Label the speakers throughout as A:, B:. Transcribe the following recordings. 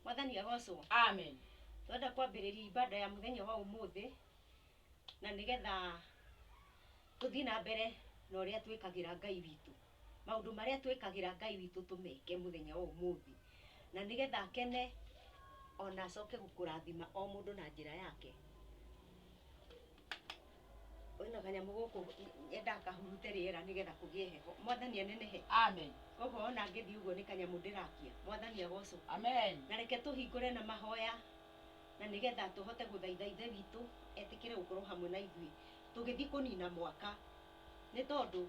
A: Mwathani agocwo.
B: Amen.
A: Twenda kwambĩrĩria ibada ya mũthenya wa ũmũthĩ na nĩgetha tũthiĩ na mbere na ũrĩa twĩkagĩra Ngai witũ. Maũndũ marĩa twĩkagĩra Ngai witũ tũmeke mũthenya wa ũmũthĩ. Na nĩgetha akene ona acoke gũkũrathima o mũndũ na njĩra yake. Wĩna kanyamũ gũkũ enda kahurute rĩera nĩgetha kũgĩe heho. Mwathani anenehe.
B: Amen.
A: Koguo ona ngĩthiĩ ũguo nĩ kanyamũ ndĩrakia. Mwathani agocwo.
B: Amen.
A: Na reke tũhingũre na mahoya na nĩgetha tũhote gũthaitha ithe witũ etĩkĩre gũkorwo hamwe na ithuĩ tũgĩthiĩ kũnina mwaka. Nĩ tondũ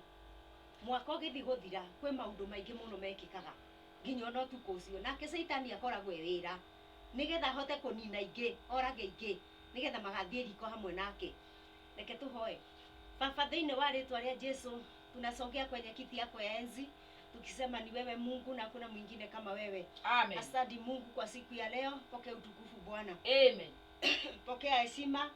A: mwaka ũgĩthiĩ gũthira kwĩ maũndũ maingĩ mũno mekĩkaga nginya ona ũtukũ ũcio. Nake Saitani akoragwo wĩra nĩgetha ahote kũnina ingĩ, orage ingĩ nĩgetha magathiĩ riko hamwe nake. Reke tũhoe. Baba, thĩinĩ wa rĩtwa rĩa Yesu tunasogea kwenye kiti yako ya enzi tukisema ni wewe Mungu na hakuna mwingine kama wewe.
B: Amen.
A: Asante Mungu kwa siku ya leo. Pokea utukufu Bwana.
B: Amen.
A: Pokea heshima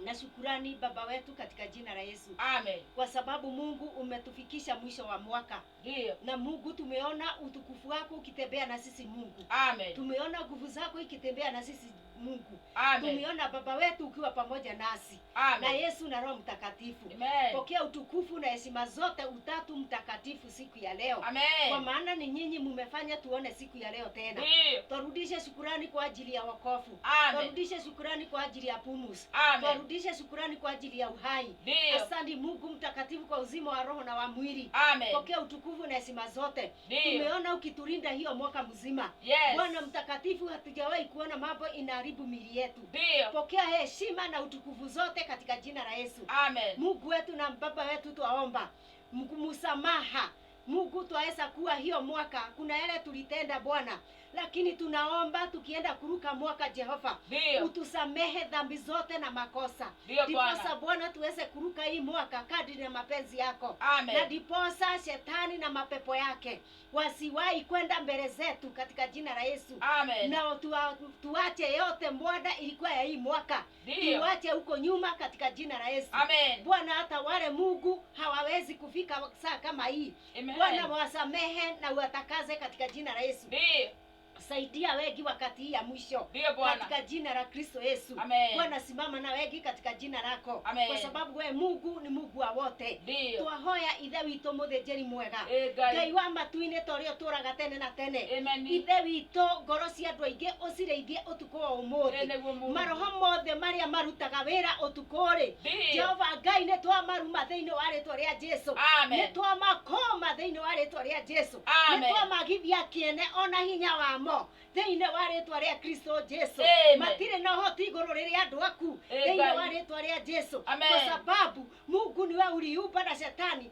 A: na shukrani Baba wetu katika jina la Yesu.
B: Amen.
A: Kwa sababu Mungu umetufikisha mwisho wa mwaka.
B: Ndio.
A: Na Mungu tumeona utukufu wako ukitembea na sisi Mungu.
B: Amen.
A: Tumeona nguvu zako ikitembea na sisi Mungu.
B: Amen.
A: Tumeona Baba wetu ukiwa pamoja nasi.
B: Amen.
A: Na Yesu na Roho Mtakatifu.
B: Amen.
A: Pokea utukufu na heshima zote utatu mtakatifu siku ya leo.
B: Amen.
A: Kwa maana ni nyinyi mmefanya tuone siku ya leo tena.
B: Ndio.
A: Turudishe shukrani kwa ajili ya wokovu.
B: Amen.
A: Turudishe shukrani kwa ajili ya pumzi.
B: Amen.
A: Turudishe shukrani kwa ajili ya uhai.
B: Ndio.
A: Asante Mungu mtakatifu kwa uzima wa roho na wa mwili.
B: Amen.
A: Pokea utukufu na heshima zote.
B: Ndio.
A: Tumeona ukitulinda hiyo mwaka mzima.
B: Yes.
A: Bwana mtakatifu, hatujawahi kuona mambo inaharibu miili yetu.
B: Ndio.
A: Pokea heshima na utukufu zote katika jina la Yesu.
B: Amen.
A: Mungu wetu na Baba wetu twaomba msamaha. Mungu, twaweza kuwa hiyo mwaka kuna yale tulitenda Bwana, lakini tunaomba tukienda kuruka mwaka Jehova,
B: Ndio.
A: utusamehe dhambi zote na makosa.
B: Ndio Bwana.
A: Diposa Bwana tuweze kuruka hii mwaka kadri na mapenzi yako.
B: Amen.
A: Na diposa shetani na mapepo yake wasiwahi kwenda mbele zetu katika jina la Yesu.
B: Amen.
A: Na tuache yote mbwada ilikuwa ya hii mwaka.
B: Ndio.
A: Tuache huko nyuma katika jina la Yesu.
B: Amen.
A: Bwana, hata wale Mungu hawawezi kufika saa kama hii.
B: Amen.
A: Bwana, wasamehe na uwatakaze katika jina la Yesu.
B: Ndio.
A: Saidia wengi wakati hii ya mwisho.
B: Ndio Bwana.
A: Katika jina la Kristo Yesu.
B: Amen.
A: Bwana, simama na wengi katika jina lako.
B: Amen.
A: Kwa sababu wewe Mungu ni Mungu wa wote.
B: Ndio.
A: Twahoya ithe witũ mũthĩnjĩri mwega.
B: Ngai.
A: Ngai wa matu-inĩ ta ũrĩa ũtũũraga tene na tene.
B: Amen.
A: Ithe witũ, ngoro cia andũ aingĩ ũcirĩithie ũtukũ wa ũmũthĩ. Maroho mothe marĩa marutaga wĩra ũtukũ rĩ,
B: Ndio.
A: Jehova Ngai, nĩ twamaruma thĩinĩ wa rĩtwa rĩa Jesũ.
B: Amen.
A: Nĩ twamakoma thĩinĩ wa rĩtwa rĩa Jesũ.
B: Amen.
A: Nĩ twamagithia kĩene ona hinya wamo thĩinĩ wa rĩtwa rĩa Kristo Jesũ.
B: Amen.
A: Matirĩ na ũhoti igũrũ rĩrĩa andũ aku
B: Ngai.
A: thĩinĩ wa rĩtwa rĩa Jesũ.
B: Amen.
A: Kwa sababu Mungu niwe uliumba na shetani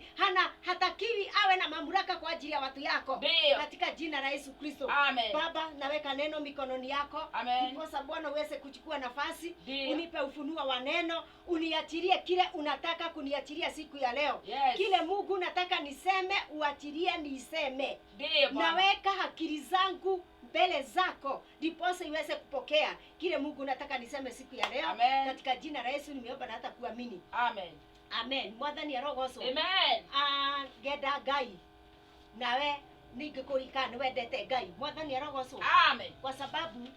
A: hatakiwi awe na mamlaka kwa ajili ya watu yako.
B: Ndio.
A: Katika jina la Yesu Kristo.
B: Amen.
A: Baba, naweka neno mikononi yako.
B: Amen.
A: Ndiposa Bwana uweze kuchukua nafasi.
B: Ndio.
A: Unipe ufunuo wa neno, uniachilie kile unataka kuniachilia siku ya leo.
B: Yes.
A: Kile Mungu nataka niseme, uachilie niseme.
B: Ndio Bwana.
A: Naweka akili zangu mbele zako ndiposa iweze kupokea kile Mungu nataka niseme siku ya leo.
B: Amen.
A: Katika jina la Yesu nimeomba na hata kuamini.
B: Amen.
A: Amen. Mwathani arogocwo.
B: Amen.
A: Ngenda Ngai nawe ningĩkũrika nĩ wendete Ngai. Mwathani arogocwo.
B: Amen.
A: Kwa sababu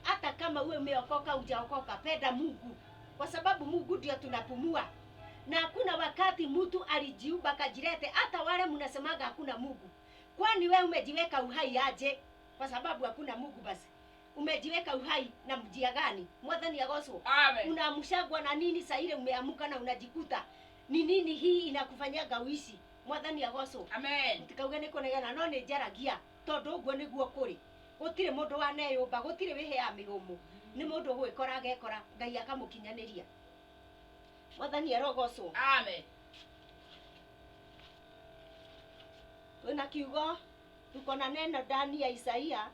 A: hata kama uwe umeokoka hujaokoka, penda Mungu, kwa sababu Mungu ndio tunapumua. Na hakuna wakati mtu alijiumba kajilete. Hata wale mnasemaga hakuna Mungu, kwani wewe umejiweka uhai aje? Kwa sababu hakuna Mungu, basi umejiweka uhai na mjia gani? Mwathani agocwo.
B: Amen.
A: Unaamshagwa na nini saa ile umeamuka na unajikuta ni nini hii inakufanyaga uishi? Mwathani agocwo.
B: Amen.
A: Tikauge nĩ kũnegena, no nĩ njaragia tondũ ũguo nĩguo kũrĩ. Gũtirĩ mũndũ waneyũmba, gũtirĩ wĩhe ya mĩhũmũ. Nĩ mũndũ gwĩkora agekora, Ngai akamũkinyanĩria. Mwathani arogocwo.
B: Amen.
A: Twĩna kiugo, tuko na neno ndani ya Isaia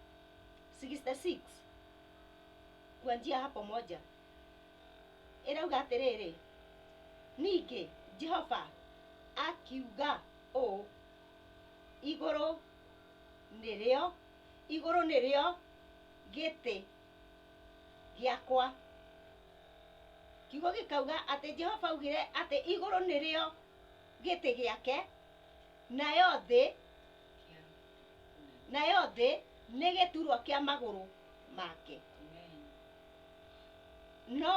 A: 66 kuanzia hapo moja. Irauga atĩrĩrĩ, ningĩ Jehova akiuga o igũrũ nĩrĩo gĩtĩ gĩakwa. Kiugo gĩkauga atĩ Jehova augire atĩ igũrũ nĩrĩo gĩtĩ gĩake, nayo thĩ nĩ gĩturwa kĩa magũrũ make.
B: Amen.
A: No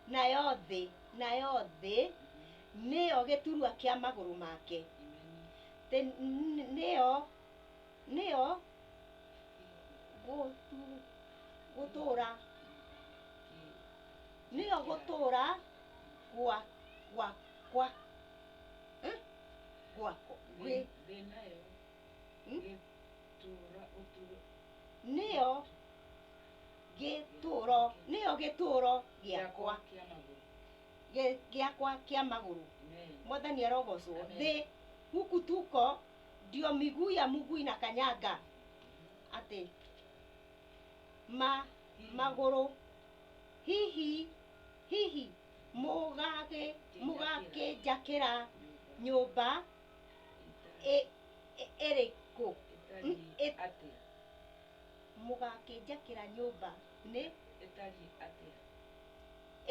A: nayo thĩ nĩyo gĩturwa kĩa magũrũ make.
B: Amen.
A: Nĩyo gũtũũra nĩyo gũtũũra gwakwa gwako nĩyo gĩtũũro gĩakwa kĩa magũrũ. Mwathani arogocwo. Thĩ huku tuko ndio miguu ya Mungu inakanyaga. Ati magũrũ hihi mũgakĩnjakĩra nyũmba ĩrĩkũ? Mũgakĩnjakĩra nyũmba nĩ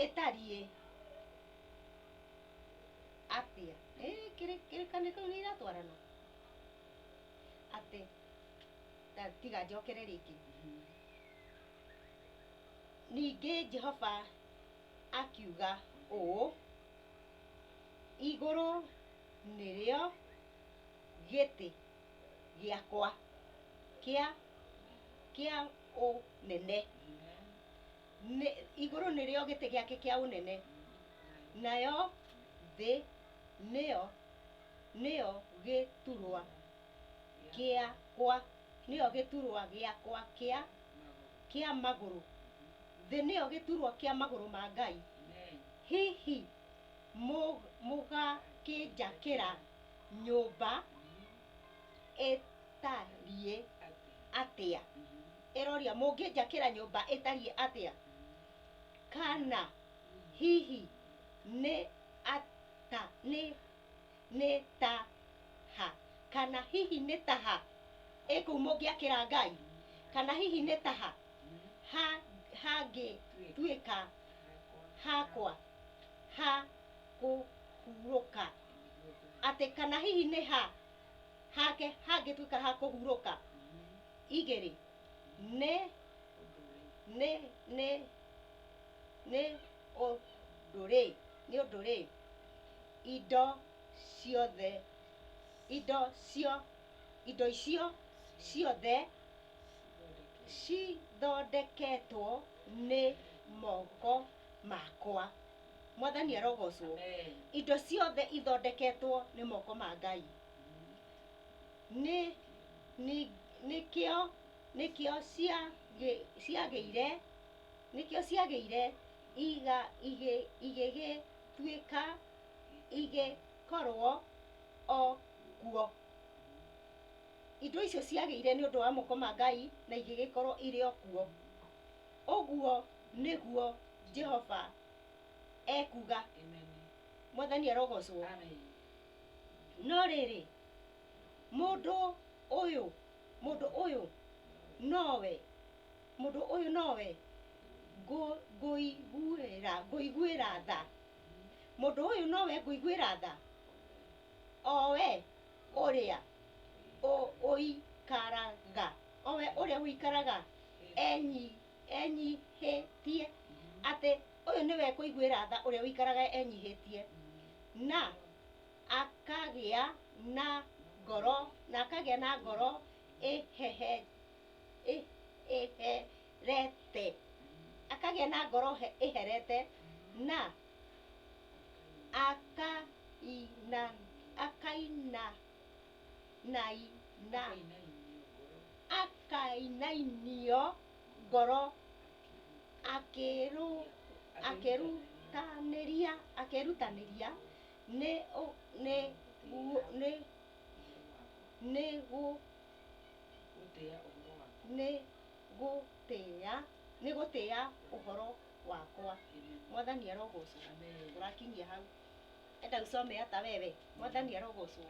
A: ĩtariĩ atĩa? Kĩrĩkanĩro kĩu nĩiratwarana atĩ tiga njokere rĩngĩ. Ningĩ Jehova akiuga ũũ, igũrũ nĩrĩo gĩtĩ gĩakwa kĩa ũnene. Igũrũ nĩrĩo gĩtĩ gĩake kĩa ũnene, nayo thĩ nĩyo gĩturwa gĩakwa kĩa magũrũ. Thĩ nĩyo gĩturwa kĩa magũrũ ma Ngai. Hihi mũgakĩnjakĩra nyũmba ĩtariĩ atĩa? Ĩroria mũngĩnjakĩra nyũmba ĩtariĩ atĩa? Kana hihi nĩ ta ha? Kana hihi nĩ ta ha ĩkũu mũngĩakĩra Ngai? Kana hihi nĩ ta ha hangĩtuĩka hakwa ha kũhurũka? Atĩ kana hihi nĩ ha hake hangĩtuĩka ha kũhurũka? Igĩrĩ nĩ ũndũ rĩ, indo icio ciothe cithondeketwo nĩ moko makwa. Mwathani arogocwo. Indo ciothe ithondeketwo nĩ moko ma Ngai. Nĩkĩo ciagĩire igĩkorwo o kuo. Indo icio ciagĩire nĩ ũndũ wa moko ma Ngai na igĩgĩkorwo irĩ o kuo. Ũguo nĩguo Jehova ekuga. Mwathani arogocwo. No rĩrĩ, mũndũ ũyũ nowe ngũiguĩra tha. Mũndũ ũyũ nowe ngũiguĩra tha, owe ũrĩa ũikaraga enyihĩtie. Atĩ ũyũ nĩwe kũiguĩra tha, ũrĩa ũikaraga enyihĩtie na akagĩa na ngoro ĩherete na akainainio ngoro akĩrutanĩria nĩ gũtĩa ũhoro wakwa. Mwathani arogocwo. Tũrakinyia hau. Enda usome hata wewe. Mwathani arogocwo.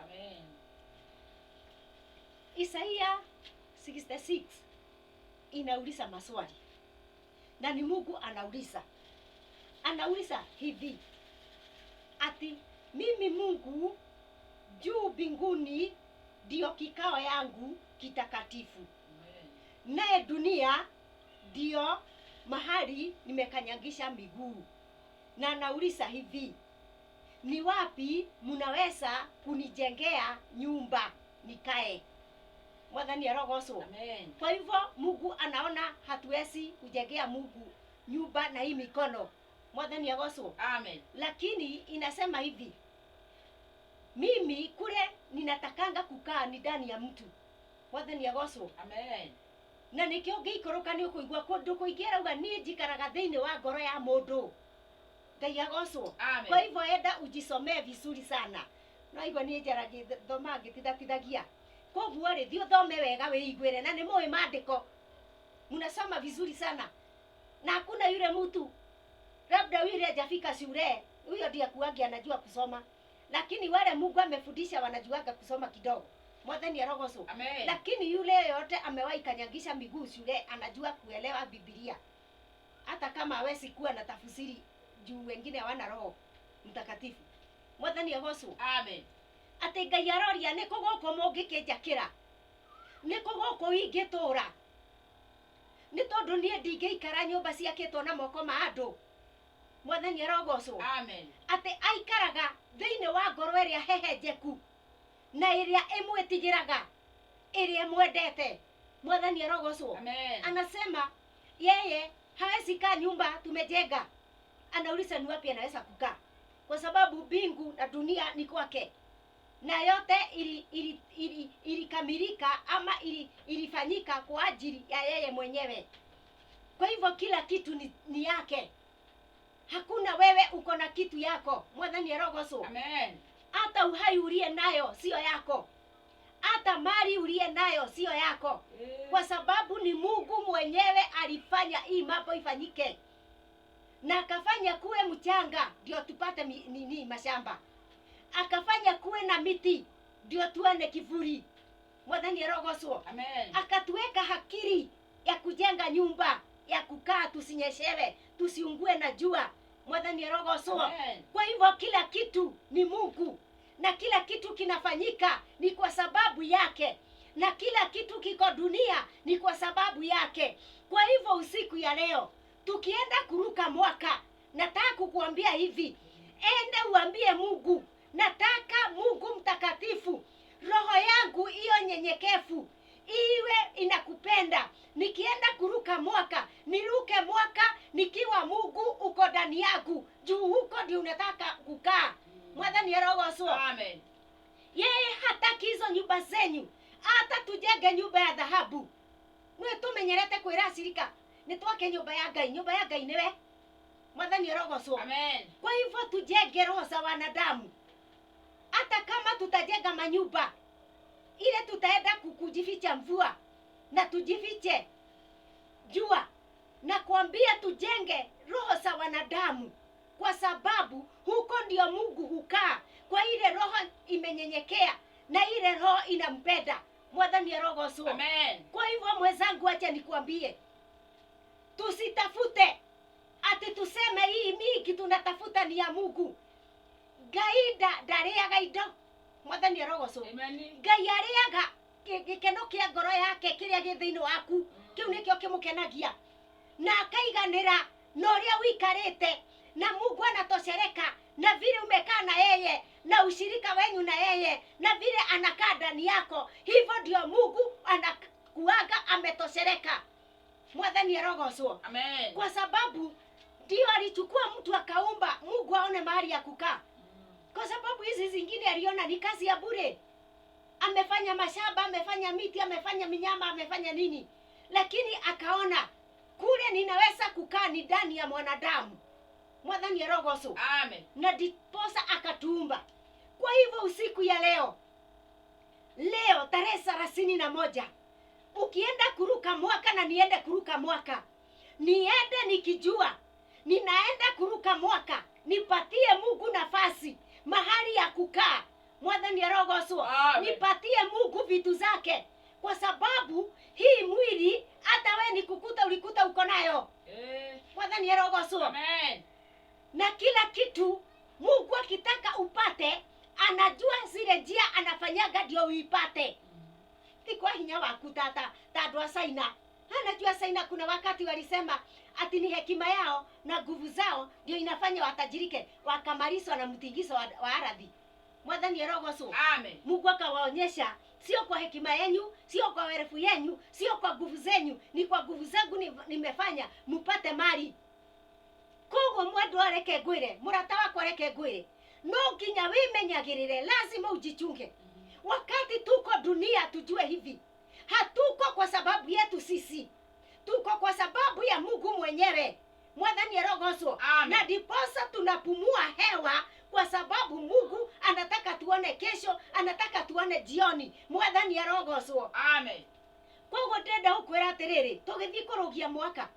A: Isaia 66 inauliza maswali. Na ni Mungu anauliza hivi. Ati mimi Mungu juu mbinguni ndio kikao yangu kitakatifu. naye dunia ndio mahali nimekanyagisha miguu. Na nauliza hivi, ni wapi mnaweza kunijengea nyumba nikae? Mwathani arogocwo.
B: Amen.
A: Kwa hivyo Mungu anaona hatuwezi kujengea Mungu nyumba na hii mikono. Mwathani arogocwo.
B: Amen.
A: Lakini inasema hivi, mimi kule ninatakanga kukaa ni ndani ya mtu. Mwathani arogocwo.
B: Amen.
A: Na nikio ngiikoroka ni ukuigua kundu kuingi arauga ni njikaraga thiini wa ngoro ya mundu. Ngai agocwo.
B: Amen.
A: Kwa hivyo enda ujisomee vizuri sana. Na hivyo ni njara ngithoma ngitithatithagia. Koguo ri thi uthome wega wiiguire na ni muwi maandiko. Mnasoma vizuri sana. Na hakuna yule mtu labda yule hajafika shule, huyo ndiye kuangia anajua kusoma. Lakini wale Mungu amefundisha wanajuaga kusoma kidogo. Mwathani arogocwo.
B: Amen.
A: Lakini yule yote amewahi kanyagisha miguu shule anajua kuelewa Biblia. Hata kama hawezi kuwa na tafsiri juu wengine hawana Roho Mtakatifu. Mwathani arogocwo.
B: Amen.
A: Ati Ngai aroria niko goko mungikinjakira. Niko goko ingitura. Ni tondu nie ndingiikara nyumba ciakitwo na moko ma andu. Mwathani arogocwo.
B: Amen.
A: Ati aikaraga thiini wa ngoro iria hehenjeku na iria imwetigiraga iria mwendete. Mwathani arogocwo.
B: Amen.
A: Anasema yeye hawezi kaa nyumba tumejenga. Anauliza ni wapi anaweza kukaa, kwa sababu mbingu na dunia ni kwake, na yote ilikamilika ama ilifanyika kwa ajili ya yeye mwenyewe. Kwa hivyo kila kitu ni yake. Hakuna wewe uko na kitu yako. Mwathani arogocwo.
B: Amen.
A: Hata uhai uliye nayo sio yako, hata mali uliye nayo sio yako, kwa sababu ni Mungu mwenyewe alifanya hii mambo ifanyike, na akafanya kuwe mchanga ndio tupate mashamba, akafanya kuwe na miti ndio tuone kivuli. Mwathani arogocwo.
B: Amen.
A: Akatuweka akili ya kujenga nyumba ya kukaa, tusinyeshewe, tusiungue na jua. Mwathani arogocwo.
B: Amen.
A: Kwa hivyo kila kitu ni Mungu, na kila kitu kinafanyika ni kwa sababu yake, na kila kitu kiko dunia ni kwa sababu yake. Kwa hivyo usiku ya leo tukienda kuruka mwaka, nataka kukuambia hivi, ende uambie Mungu, nataka Mungu mtakatifu, roho yangu hiyo nyenyekevu iwe inakupenda. Nikienda kuruka mwaka, niruke mwaka nikiwa Mungu uko ndani yangu, juu huko ndio unataka kukaa. Mwathani arogocwo.
B: Amen.
A: Yeye hataki hizo nyumba zenyu, hata tujenge nyumba ya dhahabu. Mwe tumenyerete kwira cirika nitwake nyumba ya Ngai. Nyumba ya Ngai niwe. Mwathani arogocwo.
B: Amen.
A: Kwa hivyo tujenge roho za wanadamu. Hata kama tutajenga manyumba ile tutaenda kujificha mvua na tujifiche jua, na kuambia tujenge roho za wanadamu, kwa sababu huko ndio Mungu hukaa, kwa ile roho imenyenyekea na ile roho inampenda. Mwathani arogocwo.
B: Amen.
A: Kwa hivyo mwenzangu, acha nikuambie, tusitafute ati tuseme hii mingi tunatafuta ni ya Mungu. Ngai ndariaga indo. Mwathani arogocwo.
B: Amen.
A: Ngai ariaga gikeno kia ngoro yake kiria gi thiini waku, kiu nikio kimukenagia, na akaiganira na uria wikarite, na Mungu anatoshereka na vile umekaa na yeye, na ushirika wenyu na yeye, na vile anakaa ndani yako. Hivyo ndio Mungu anakuaga ametoshereka. Mwathani arogocwo.
B: Amen.
A: Kwa sababu ndio alichukua mtu akaumba Mungu aone mahali ya kukaa. Kwa sababu hizi zingine aliona ni kazi ya bure. Amefanya mashamba, amefanya miti, amefanya minyama, amefanya nini, lakini akaona kule ninaweza kukaa ni ndani ya mwanadamu. Mwathani arogocwo.
B: Amen.
A: Na diposa akatuumba. Kwa hivyo usiku ya leo tarehe 31, ukienda kuruka mwaka na niende kuruka mwaka, niende nikijua ninaenda kuruka mwaka, nipatie Mungu nafasi mahali ya kukaa. Mwathani arogocwo. Nipatie Mungu vitu zake, kwa sababu hii mwili hata we nikukuta ulikuta uko nayo. Mwathani arogocwo.
B: Amen.
A: Na kila kitu Mungu akitaka upate, anajua zile njia anafanyaga ndio uipate. Ti kwa hinya waku tata andu a China Anajua saina kuna wakati walisema ati ni hekima yao na nguvu zao ndio inafanya watajirike, wakamalizwa na mtingizo wa ardhi. Mwathani arogoso.
B: Amen.
A: Mungu akawaonyesha sio kwa hekima yenu, sio kwa werefu yenu, sio kwa nguvu zenyu, ni kwa nguvu zangu nimefanya mpate mali. Kogo mwandu areke gwire, murata wako areke gwire. No nginya wimenyagirire, lazima ujichunge. Wakati tuko dunia tujue hivi. Hatuko kwa sababu yetu sisi. Tuko kwa sababu ya Mungu mwenyewe. Mwathani arogoso. Na diposa tunapumua hewa kwa sababu Mungu anataka tuone kesho, anataka tuone jioni. Mwathani arogoso.
B: Amen.
A: Kogo ndenda ukwira atiriri, tugithi kurugia mwaka.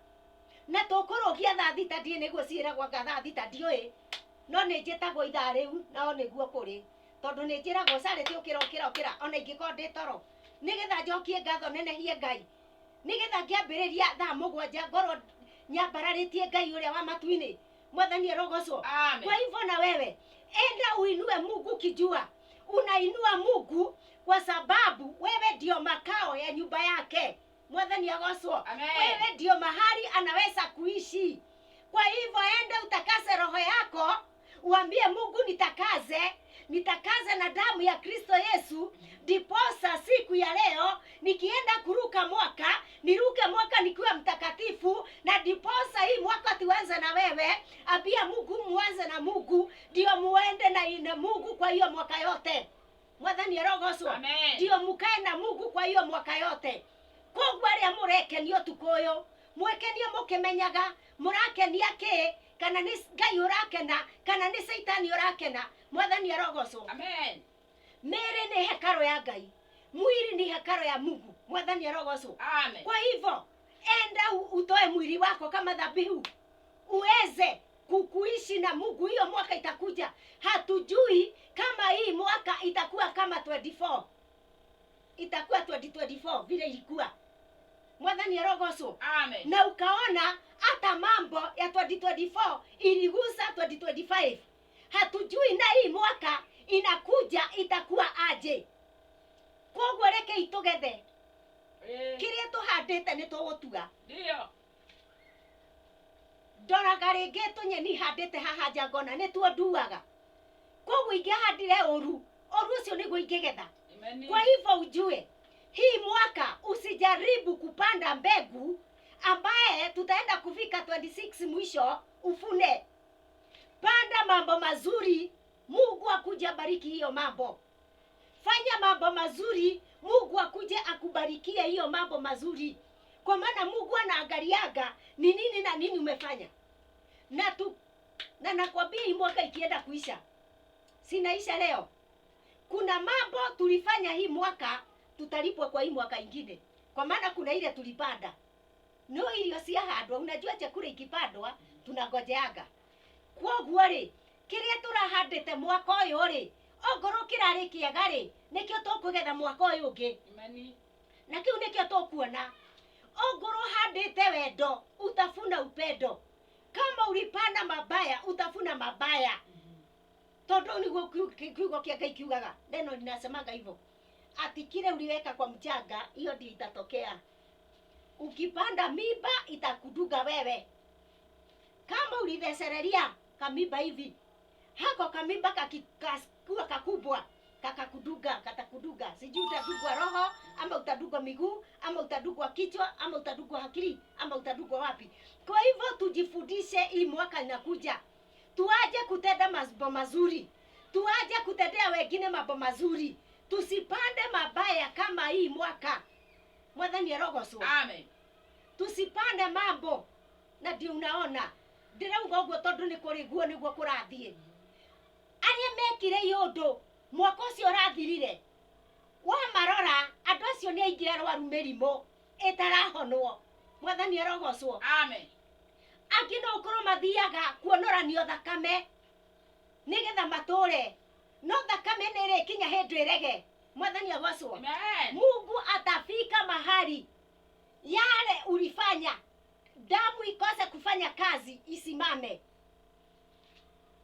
A: Na tukurugia thaa thita ndie niguo ciiragwo thaa thita ndioi. No nĩ njĩtagwo ithaa rĩu nao nĩguo kũrĩ, tondũ nĩ njĩragwo carĩte ũkĩra ona ingĩkorwo ndĩ toro, nĩgetha njokie ngatho nenehie Ngai, nĩgetha ngĩambĩrĩria thaa 7 ngorwo nyambararĩtie Ngai ũrĩa wa matu-inĩ. Mwathani arogocwo. Kwa hivyo na wewe enda uinue Mungu kijua unainua Mungu kwa sababu wewe ndio makao ya nyumba yake. Mwathani agocwo. Wewe ndio mahali anaweza kuishi. Kwa hivyo enda utakase roho yako, uambie Mungu nitakaze na damu ya Kristo Yesu, diposa siku ya leo nikienda kuruka mwaka, niruke mwaka nikiwa mtakatifu, na diposa hii mwaka tuanze na wewe. Ambia Mungu muanze na Mungu, ndio muende na ina Mungu kwa hiyo mwaka yote. Mwathani arogocwo. Ndio mukae na Mungu kwa hiyo mwaka yote. Kogwa ria murekenio tukoyo, mwekenio mukimenyaga murakenia ki, kana ni Ngai urakena kana ni Saitani urakena. Mwathani arogocwo.
B: Amen.
A: Mere ni hekaro ya Ngai, mwili ni hekaro ya Mungu. Mwathani arogocwo.
B: Amen.
A: Kwa hivyo enda utoe mwili wako kama dhabihu uweze kukuishi na Mungu. Hiyo mwaka itakuja, hatujui kama hii mwaka itakuwa kama 24, itakuwa 2024 vile ilikuwa. Mwathani arogocwo.
B: Amen.
A: Na ukaona hata mambo ya 2024 iligusa 2025. Hatujui na hii mwaka inakuja itakuwa aje. Kogwo reke itugethe. Kiria tuhandite ni tugutuga.
B: Ndio.
A: Ndoraga ringi tunyeni handite haha njangona ni tuo nduaga. Kogwo ingihandire oru ucio niguo ingigetha. Kwa hivyo ujue hii mwaka usijaribu kupanda mbegu ambaye tutaenda kufika 26 mwisho ufune. Panda mambo mazuri, Mungu akuje bariki hiyo mambo. Fanya mambo mazuri, Mungu akuje akubarikie hiyo mambo mazuri. Kwa maana Mungu anaangaliaga ni nini na nini umefanya. Na nakwambia hii mwaka ikienda kuisha, sinaisha leo. Kuna mambo tulifanya hii mwaka tutalipwa kwa hii mwaka ingine. Kwa maana kuna ile tulipanda. No ilio ciahandwa, unajua chakula ikipandwa tunangojeaga. Kwoguo ri kiria turahandite mwaka uyu ri ongoro kirari kiega ri nikio tukugetha mwaka uyu ungi. Na kiu nikio tukuona. Ongoro handite wendo utafuna upendo. Kama ulipanda mabaya utafuna mabaya. Tondu niguo kiugo kia Ngai kiugaga. Neno linasemaga hivyo. Ati kile uliweka kwa mchanga hiyo ndio itatokea. Ukipanda miba itakuduga wewe. Kama ulithecereria kamiba hivi, hako kamiba kakikuwa kakubwa kakakuduga, katakuduga. Sijui utadugwa roho ama utadugwa miguu ama utadugwa kichwa ama utadugwa akili ama utadugwa wapi. Kwa hivyo tujifundishe hii mwaka inakuja. Tuaje kutenda mambo mazuri. Tuaje kutendea wengine mambo mazuri. Tusipande mabaya kama hii mwaka. Mwathani arogocwo.
B: Amen.
A: Tusipande mambo. Na ndio unaona ndirauga uguo tondu ni kuriguo niguo kurathie. Aria mekire yundu mwaka ucio rathirire, wa marora andu acio ni aingire arwaru mirimo itarahonwo. Mwathani arogocwo.
B: Amen.
A: Angi no ukorwo mathiaga kuonoranio thakame nigetha mature, no thakame nere kinya hindu irege. Mwathani agocwo. Mungu atafika mahali yale ulifanya damu ikose kufanya kazi isimame.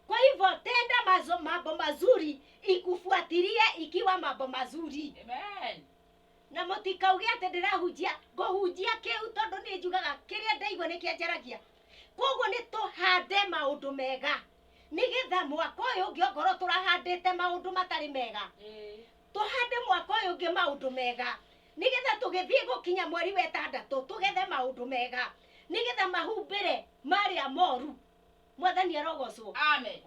A: Kwa hivyo tenda mambo mazuri ikufuatilie ikiwa mambo mazuri.
B: Amen.
A: na mutikauge ati ndirahunjia nguhunjia kiu tondu ni njugaga kiria ndaigua nikianjaragia koguo ni tuhande maundu mega nigetha mwaka uyu ungi ongorwo turahandite maundu matari mega tuhande mwaka uyu ungi maundu mega nigetha tugithie gukinya mweri wa 6 tugethe maundu mega nigetha mahumbire maria moru mwathani arogocwo
B: Amen.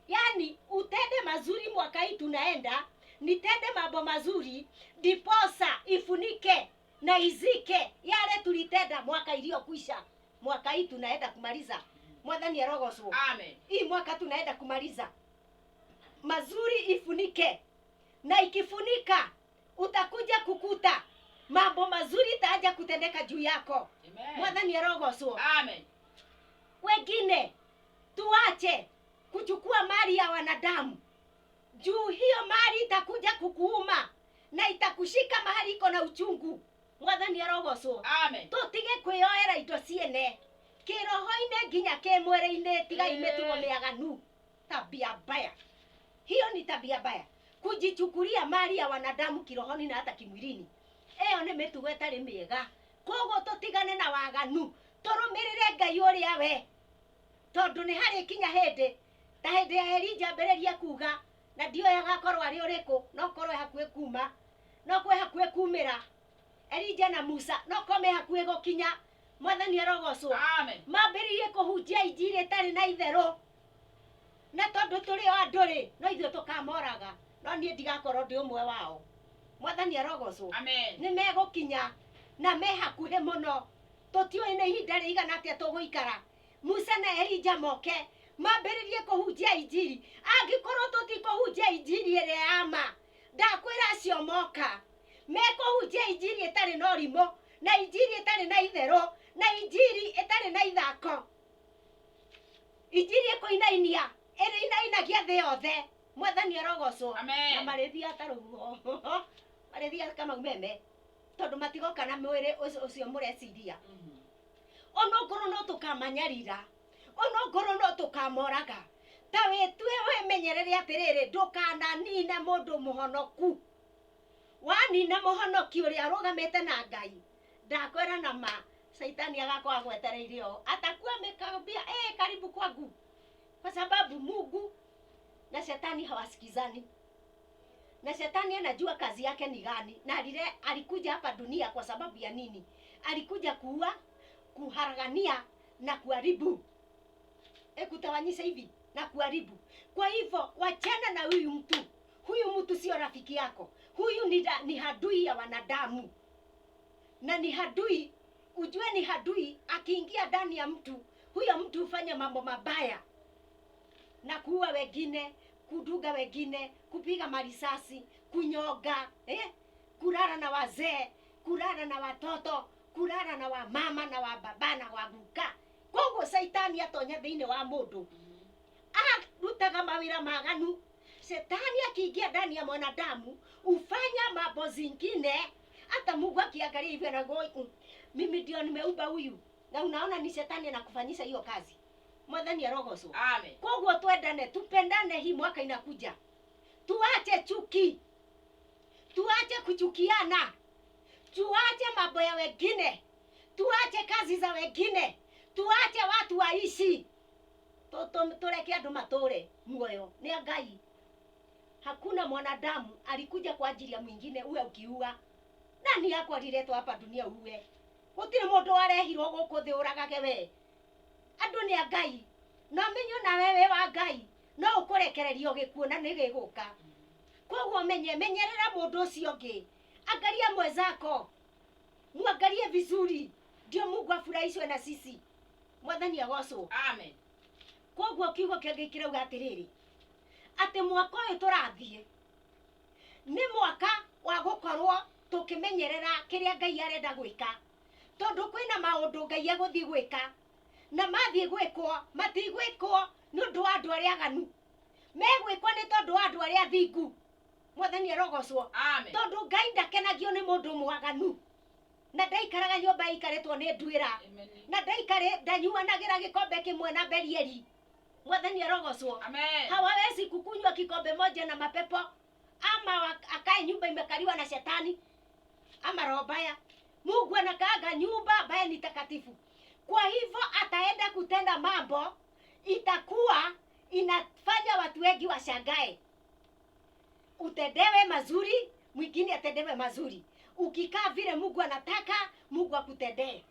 A: Yani utende mazuri mwaka hii tunaenda nitende mambo mazuri diposa ifunike na izike yale tulitenda mwaka iliyokwisha. Mwaka hii tunaenda kumaliza mwathani arogocwo
B: Amen.
A: hii mwaka tunaenda kumaliza mazuri ifunike na ikifunika utakuja kukuta mambo mazuri taja kutendeka juu yako.
B: Amen.
A: Mwathani arogocwo
B: Amen.
A: wengine tuache kuchukua mali ya wanadamu juu hiyo mali itakuja kukuuma na itakushika mahali iko na uchungu. Mwathani arogocwo
B: Amen.
A: tutige kwioera indo ciene kiroho-ine nginya kimwere-ine tiga imetugo miaganu. Tabia mbaya hiyo, ni tabia mbaya kujichukulia mali ya wanadamu kirohoni na hata kimwilini. Eyo ni mitugo itari miega, koguo tutigane na waganu turumirire Ngai uria we, tondu ni hari kinya hindi ta hindi ya Elija mbereria kuga na ndio yagakorwo ari uriku no korwe hakuhe kuma no kwe hakuhe kumira Elija na Musa no kome hakuhe gukinya. Mwathani arogocwo
B: Amen.
A: mambiririe kuhunjia injiri itari na itheru na tondu turi o anduri no ithuĩ tukamoraga no nie ndigakorwo ndi umwe wao. Mwathani arogocwo
B: Amen.
A: ni megukinya na me hakuhe muno tutioi ni ihinda rigana atia tuguikara. Musa na Elija moke mambiririe kuhunjia injiri, angikorwo tutikuhunjia injiri ĩrĩa ya ma ndakwĩra acio moka mekuhunjia injiri itari na ũrimũ na injiri itari na itheru na injiri itari na ithako, injiri ikuinainia ĩrĩa inainagia thĩ yothe. Mwathani arogocwo
B: Amen.
A: na marĩthia ataruguo marĩthia kama umeme tondu matigoka na mwĩrĩ ũcio mũreciria. Onongoro no tukamanyarira, onongoro no tukamoraga, ta wĩtue wĩmenyerere atiriri ndukananine mundu muhonoku. Wanina muhonoki uria arugamite na Ngai ndakwira na ma Saitani agakorwo agwetereire o atakuwa amekambia karibu kwangu, kwa sababu Mungu na Shetani hawasikizani na Shetani anajua kazi yake ni gani na alikuja hapa dunia kwa sababu ya nini? Alikuja kuua, kuharagania na kuharibu, kutawanyisha hivi na kuharibu. Kwa hivyo wachana na huyu mtu. Huyu mtu sio rafiki yako. Huyu ni hadui ya wanadamu, na ni hadui, ujue ni hadui. Akiingia ndani ya mtu, huyo mtu hufanya mambo mabaya na kuua wengine, kuduga wengine, kupiga marisasi, kunyoga, kulala na wazee, kulala na watoto, kulala na wamama na wababa na waguka. Koguo Saitani atonya thĩinĩ wa mũndũ arutaga mawĩra maganu. Shetani akiingia ndani ya mwanadamu ufanya mambo zingine hata Mungu akiangalia hivi anagoa mimi ndio nimeumba huyu, na unaona ni Shetani anakufanyisha hiyo kazi. Mwathani arogocwo.
B: Amen.
A: Koguo twendane, tupendane, hii mwaka inakuja. Tuache chuki, tuache kuchukiana, tuache mambo ya wengine, tuache kazi za wengine, tuache watu waishi, tureke andu mature muoyo ni Ngai. Hakuna mwanadamu alikuja kwa ajili ya mwingine uwe ukiua. Nani yako aliletwa hapa dunia uwe? Gutire mundu arehirwo guku thi uragage we. Andu ni Ngai. No menyo na wewe wa Ngai no ukurekererio gikuona ni giguka. Koguo menyerera mundu ucio ngi. Angalia mwenzako, muangalie vizuri, ndio Mungu afurahishwe na sisi. Mwathani agocwo.
B: Amen.
A: Koguo kiugo kingi kirauga atiriri ati mwaka uyu turathie ni mwaka wa gukorwo tukimenyerera kiria Ngai arenda gwika, tondu kwina maundu Ngai aguthii gwika na mathii gwikwo matigwikwo ni undu wa andu aria aganu, megwikwo ni tondu wa andu aria athingu. Mwathani arogocwo.
B: Amen.
A: Tondu Ngai ndakenagio ni mundu mwaganu na ndaikaraga nyumba ikaretwo ni ndwira na ndanyuanagira gikombe kimwe na Belieli. Mwathani arogocwo.
B: Amen.
A: Hawawezi kukunywa kikombe moja na mapepo ama akae nyumba imekaliwa na Shetani. ama roho mbaya. Mungu anakaanga nyumba ambaye ni takatifu. Kwa hivyo ataenda kutenda mambo itakuwa inafanya watu wengi washangae. Utendewe mazuri, mwingine atendewe mazuri. Ukikaa vile Mungu anataka, Mungu akutendee.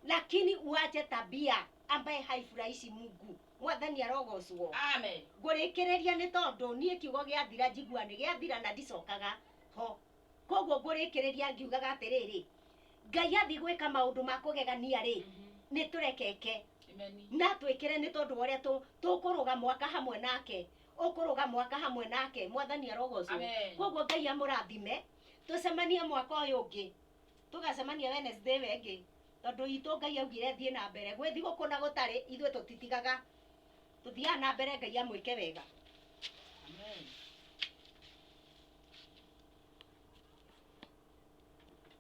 A: Lakini uache tabia ambaye haifurahishi Mungu. Mwathani arogocwo.
B: Amen.
A: Ngũrĩkĩrĩria nĩ tondũ niĩ kiugo gĩathira njigua nĩ gĩathira na ndicokaga ho. Koguo ngũrĩkĩrĩria ngiugaga atĩrĩrĩ, Ngai athiĩ gwĩka maũndũ ma kũgegania rĩ, nĩ tũrekeke.
B: Amen.
A: Na twĩkĩre nĩ tondũ ũrĩa tũkũrũga mwaka hamwe nake. Ũkũrũga mwaka hamwe nake. Mwathani arogocwo. Koguo Ngai amũrathime. Tũcemanie mwaka ũyũ ũngĩ. Tũgacemania Wednesday wengĩ. Tondũ itũ Ngai augire thiĩ na mbere. Gwĩ thigũkũ na gũtarĩ ithuĩ tũtitigaga. Tuthiaga na mbere, Ngai amwĩke wega.